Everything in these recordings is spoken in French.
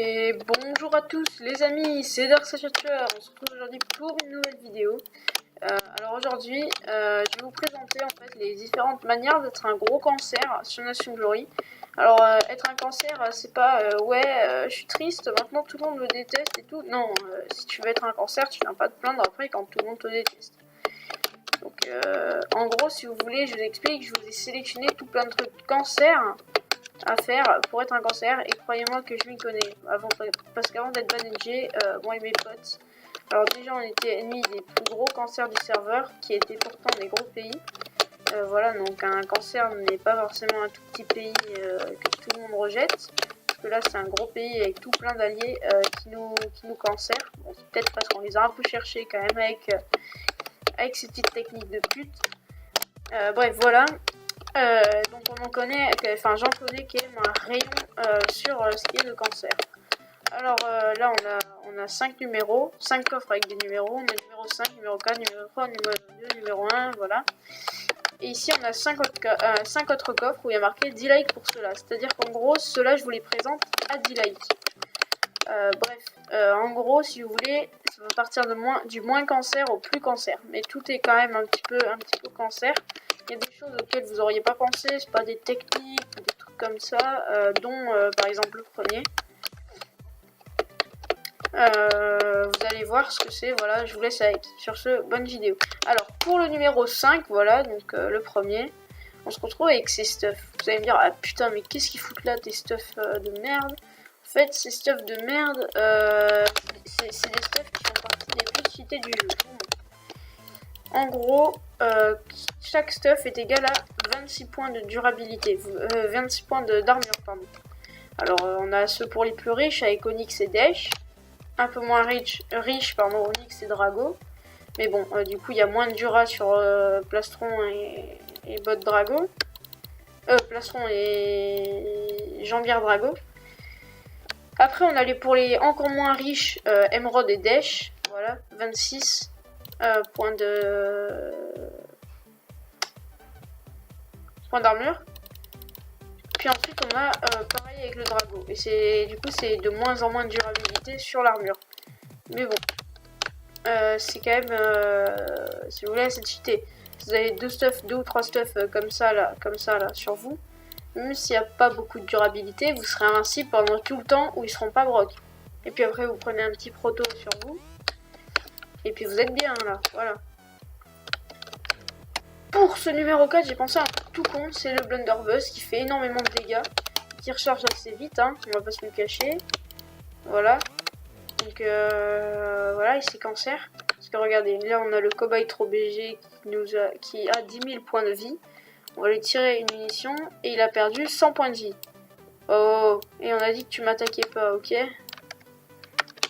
Et bonjour à tous les amis, c'est DarkSachaTueur. On se retrouve aujourd'hui pour une nouvelle vidéo. Alors aujourd'hui, je vais vous présenter en fait les différentes manières d'être un gros cancer sur Nation Glory. Alors être un cancer, c'est pas je suis triste, maintenant tout le monde me déteste et tout. Non, si tu veux être un cancer, tu viens pas te plaindre après quand tout le monde te déteste. Donc en gros, si vous voulez, je vous explique, je vous ai sélectionné tout plein de trucs cancer à faire pour être un cancer, et croyez-moi que je m'y connais parce qu'avant d'être banagé, moi et mes potes, alors déjà on était ennemis des plus gros cancers du serveur qui étaient pourtant des gros pays. Voilà, donc un cancer n'est pas forcément un tout petit pays que tout le monde rejette, parce que là c'est un gros pays avec tout plein d'alliés qui nous cancèrent. Bon, c'est peut-être parce qu'on les a un peu cherchés quand même avec ces petites techniques de pute. Bref, voilà. Donc on en connaît, enfin j'en connais qui aiment un rayon sur ce qui est le cancer. Alors là on a 5 numéros, 5 coffres avec des numéros, on a numéro 5, numéro 4, numéro 3, numéro 2, numéro 1, voilà. Et ici on a 5 autres coffres où il y a marqué 10 likes pour ceux-là, c'est-à-dire qu'en gros ceux-là je vous les présente à 10 likes. En gros si vous voulez, ça va partir du moins cancer au plus cancer, mais tout est quand même un petit peu cancer. Il y a des choses auxquelles vous n'auriez pas pensé, c'est pas des techniques ou des trucs comme ça, dont par exemple le premier. Vous allez voir ce que c'est, voilà, je vous laisse avec. Sur ce, bonne vidéo. Alors, pour le numéro 5, voilà, donc le premier, on se retrouve avec ces stuffs. Vous allez me dire, ah putain, mais qu'est-ce qu'ils foutent là, tes stuffs de merde? En fait, ces stuffs de merde, c'est des stuffs qui font partie des plus cheatés du jeu. En gros, chaque stuff est égal à 26 points de durabilité, 26 points d'armure, pardon. Alors, on a ceux pour les plus riches avec Onyx et Dash. Un peu moins riche, Onyx et Drago. Mais bon, du coup, il y a moins de Dura sur Plastron et Bot Drago. Plastron et Jambière Drago. Après, on a les pour les encore moins riches, Emerald et Dash. Voilà, 26 points d'armure. Puis ensuite on a pareil avec le Drago. Et du coup c'est de moins en moins de durabilité sur l'armure. Mais bon. C'est quand même. Si vous voulez, c'est cheaté. Vous avez deux ou trois stuffs comme ça là sur vous. Même s'il n'y a pas beaucoup de durabilité, vous serez invincible pendant tout le temps où ils seront pas broc. Et puis après vous prenez un petit proto sur vous. Et puis vous êtes bien là, voilà. Pour ce numéro 4, j'ai pensé à un truc tout con, c'est le Blunderbuss qui fait énormément de dégâts, qui recharge assez vite, hein, on va pas se le cacher. Voilà. Donc voilà, et c'est cancer. Parce que regardez, là on a le cobaye trop BG qui a 10 000 points de vie. On va lui tirer une munition et il a perdu 100 points de vie. Oh, et on a dit que tu m'attaquais pas, ok?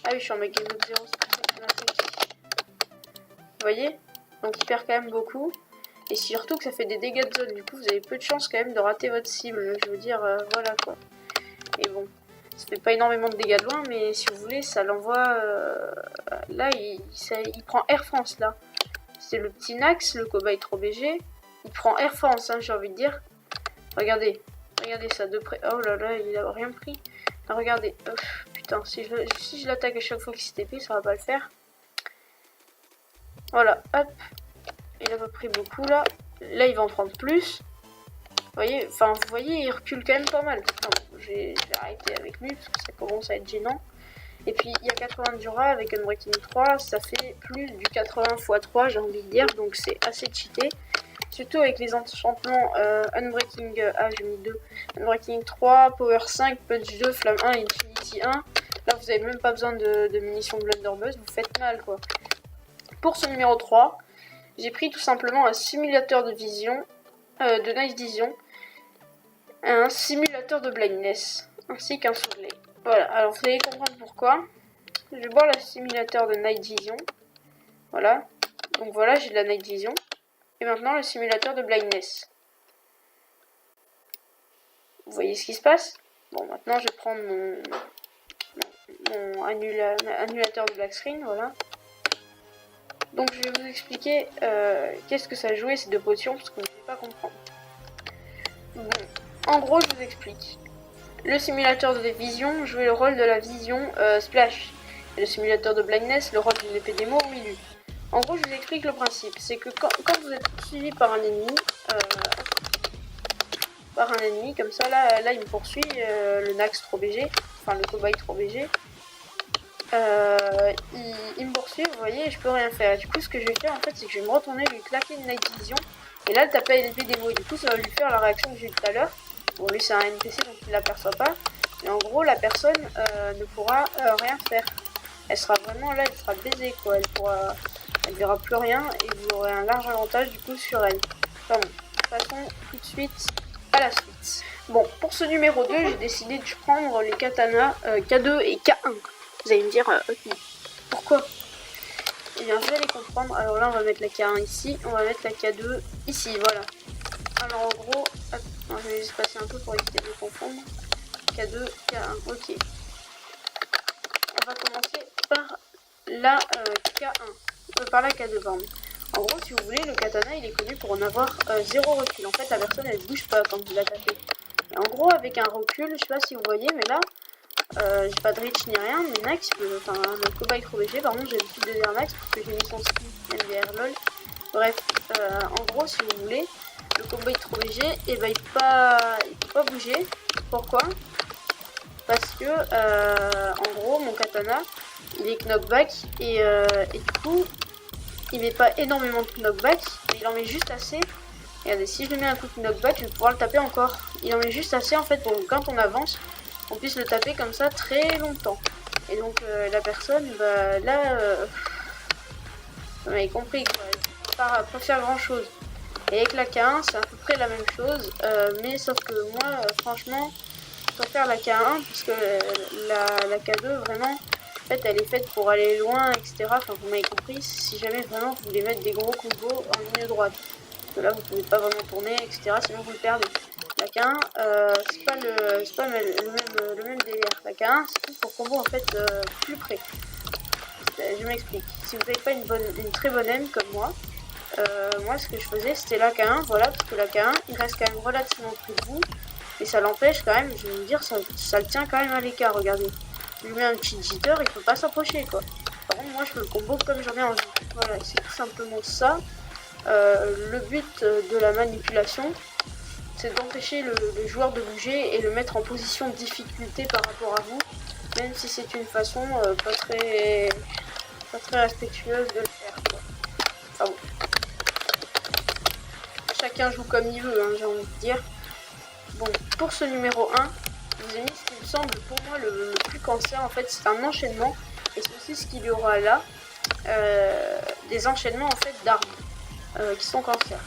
Ah oui, je suis en mec game mode 0, c'est pour ça que tu m'attaques. Vous voyez? Donc il perd quand même beaucoup. Et surtout que ça fait des dégâts de zone, du coup vous avez peu de chance quand même de rater votre cible, je veux dire, voilà quoi. Et bon, ça fait pas énormément de dégâts de loin, mais si vous voulez, ça l'envoie... là, il prend Air France, là. C'est le petit Nax, le cobaye trop BG. Il prend Air France, hein, j'ai envie de dire. Regardez ça de près. Oh là là, il a rien pris. Ah, regardez, putain, si je l'attaque à chaque fois qu'il s'est TP, ça va pas le faire. Voilà, hop. Il a pas pris beaucoup là. Là il va en prendre plus. Vous voyez, il recule quand même pas mal. Bon, j'ai arrêté avec lui parce que ça commence à être gênant. Et puis il y a 80 de Dura avec Unbreaking 3, ça fait plus du 80 x 3 j'ai envie de dire, donc c'est assez cheaté. Surtout avec les enchantements Unbreaking, j'ai mis 2, Unbreaking 3, Power 5, Punch 2, Flamme 1 et Infinity 1. Là vous avez même pas besoin de munitions Blunderbuss, vous faites mal quoi. Pour ce numéro 3, j'ai pris tout simplement un simulateur de vision, de night vision, un simulateur de blindness, ainsi qu'un soleil. Voilà, alors vous allez comprendre pourquoi. Je vais voir le simulateur de night vision. Voilà, donc voilà, j'ai de la night vision. Et maintenant le simulateur de blindness. Vous voyez ce qui se passe? Bon, maintenant je vais prendre mon annulateur de black screen, voilà. Donc je vais vous expliquer qu'est-ce que ça jouait ces deux potions, parce que vous ne allez pas comprendre. Bon, en gros je vous explique. Le simulateur de vision jouait le rôle de la vision Splash. Et le simulateur de blindness, le rôle d'une épée démo Wilu. En gros, je vous explique le principe. C'est que quand vous êtes poursuivi par un ennemi, comme ça, là il me poursuit, le Nax 3BG, enfin le cobaye 3BG. Il me poursuit, vous voyez, et je peux rien faire. Du coup, ce que je vais faire en fait, c'est que je vais me retourner, lui claquer une night vision, et là le taper à l'épée démo. Et du coup, ça va lui faire la réaction que j'ai eu tout à l'heure. Bon, lui c'est un NPC donc il l'aperçoit pas. Mais en gros, la personne ne pourra rien faire. Elle sera vraiment là, elle sera baisée quoi. Elle verra plus rien et vous aurez un large avantage du coup sur elle. Enfin bon, passons tout de suite à la suite. Bon, pour ce numéro 2, j'ai décidé de prendre les katanas K2 et K1. Vous allez me dire, pourquoi? Eh bien, vous allez comprendre. Alors là, on va mettre la K1 ici, on va mettre la K2 ici, voilà. Alors en gros, attends, je vais juste passer un peu pour éviter de confondre. K2, K1, ok. On va commencer par la K1, par la K2, pardon. En gros, si vous voulez, le katana, il est connu pour en avoir 0 recul. En fait, la personne, elle bouge pas quand vous la tapez. Et en gros, avec un recul, je sais pas si vous voyez, mais là, j'ai pas de reach ni rien, mais Nax, enfin le cobaye 3BG, par contre j'ai l'habitude de dire Nax parce que j'ai mis son skin MDR LOL. Bref, en gros si vous voulez, le cobaye 3BG, et ben il peut pas bouger. Pourquoi? Parce que en gros mon katana il est knockback et du coup il met pas énormément de knockback, mais il en met juste assez. Regardez, si je lui mets un coup de knockback, je vais pouvoir le taper encore. Il en met juste assez en fait pour que quand on avance, on puisse le taper comme ça très longtemps. Et donc la personne, bah là, vous m'avez compris quoi, elle peut pas faire grand chose. Et avec la K1, c'est à peu près la même chose, mais sauf que moi, franchement, je préfère la K1 parce que la K2, vraiment, en fait, elle est faite pour aller loin, etc. Enfin, vous m'avez compris, si jamais vraiment vous voulez mettre des gros combos en ligne droite. Parce que là, vous pouvez pas vraiment tourner, etc. Sinon, vous le perdez. La K1, c'est pas le même délire. La K1, c'est plus pour combo en fait plus près. Je m'explique. Si vous n'avez pas une très bonne aim comme moi, moi ce que je faisais c'était la K1, voilà, parce que la K1 il reste quand même relativement près de vous, et ça l'empêche quand même, je vais vous dire, ça le tient quand même à l'écart, regardez. Je lui mets un petit jitter, il peut pas s'approcher quoi. Par contre, moi je peux le combo comme j'en ai envie. Voilà, c'est tout simplement ça. Le but de la manipulation, c'est d'empêcher le joueur de bouger et le mettre en position de difficulté par rapport à vous, même si c'est une façon pas très respectueuse de le faire quoi. Enfin bon. Chacun joue comme il veut, hein, j'ai envie de dire. Bon, pour ce numéro 1, je vous ai mis ce qui me semble pour moi le plus cancer. En fait, c'est un enchaînement, et c'est aussi ce qu'il y aura là, des enchaînements en fait d'armes qui sont cancer.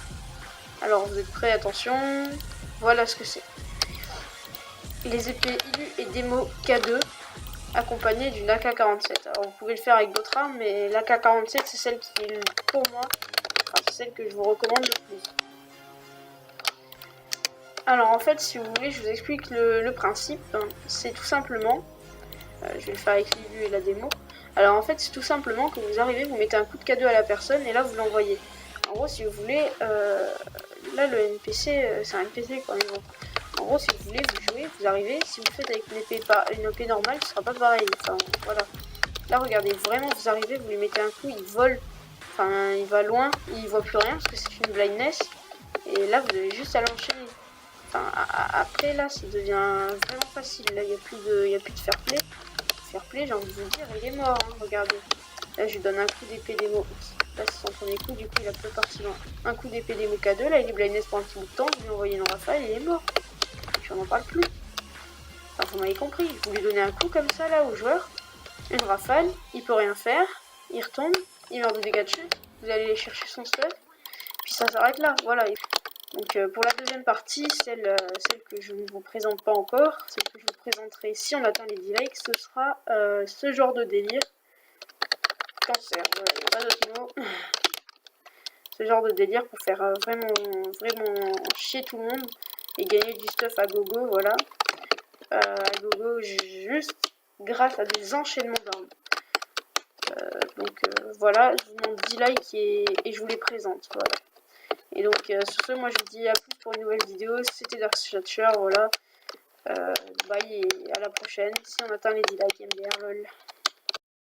Alors vous êtes prêts, attention, voilà ce que c'est. Les épées Ilu et Démo K2 accompagnées d'une AK-47. Alors vous pouvez le faire avec d'autres armes, mais l'AK-47 c'est celle qui est pour moi, enfin, c'est celle que je vous recommande le plus. Alors en fait, si vous voulez, je vous explique le principe. C'est tout simplement, je vais le faire avec l'Ilu et la démo. Alors en fait, c'est tout simplement que vous arrivez, vous mettez un coup de K2 à la personne et là vous l'envoyez. En gros, si vous voulez, là le NPC, c'est un NPC quand même. En gros, si vous voulez, vous jouez, vous arrivez, si vous faites avec une épée normale, ce sera pas pareil. Enfin, voilà. Là, regardez, vraiment, vous arrivez, vous lui mettez un coup, il vole. Enfin, il va loin, il voit plus rien parce que c'est une blindness. Et là, vous avez juste à l'enchaîner. Enfin, après, là, ça devient vraiment facile. Là, il n'y a plus de fair play. Fair play, j'ai envie de vous dire, il est mort, hein, regardez. Là, je lui donne un coup d'épée démo. Là, c'est son premier coup, du coup, il a plus parti loin. Un coup d'épée démo K2, là, il est blindness pour un petit bout de temps. Je lui ai envoyé une rafale, il est mort. Je n'en parle plus. Enfin, vous m'avez compris, vous lui donnez un coup comme ça, là, au joueur. Une rafale, il peut rien faire. Il retombe, il meurt de dégâts de chute. Vous allez aller chercher son stuff. Puis ça s'arrête là, voilà. Donc pour la deuxième partie, celle que je ne vous présente pas encore, celle que je vous présenterai si on atteint les 10 likes, ce sera ce genre de délire. Cancer, voilà, il n'y a pas d'autre mot. Ce genre de délire pour faire vraiment chier tout le monde et gagner du stuff à gogo, voilà. À gogo juste grâce à des enchaînements d'armes. Donc voilà, je vous demande 10 likes et je vous les présente, voilà. Et donc sur ce, moi je vous dis à plus pour une nouvelle vidéo. C'était Dark Slasher, voilà. Bye et à la prochaine. Si on atteint les 10 likes, MDR, lol.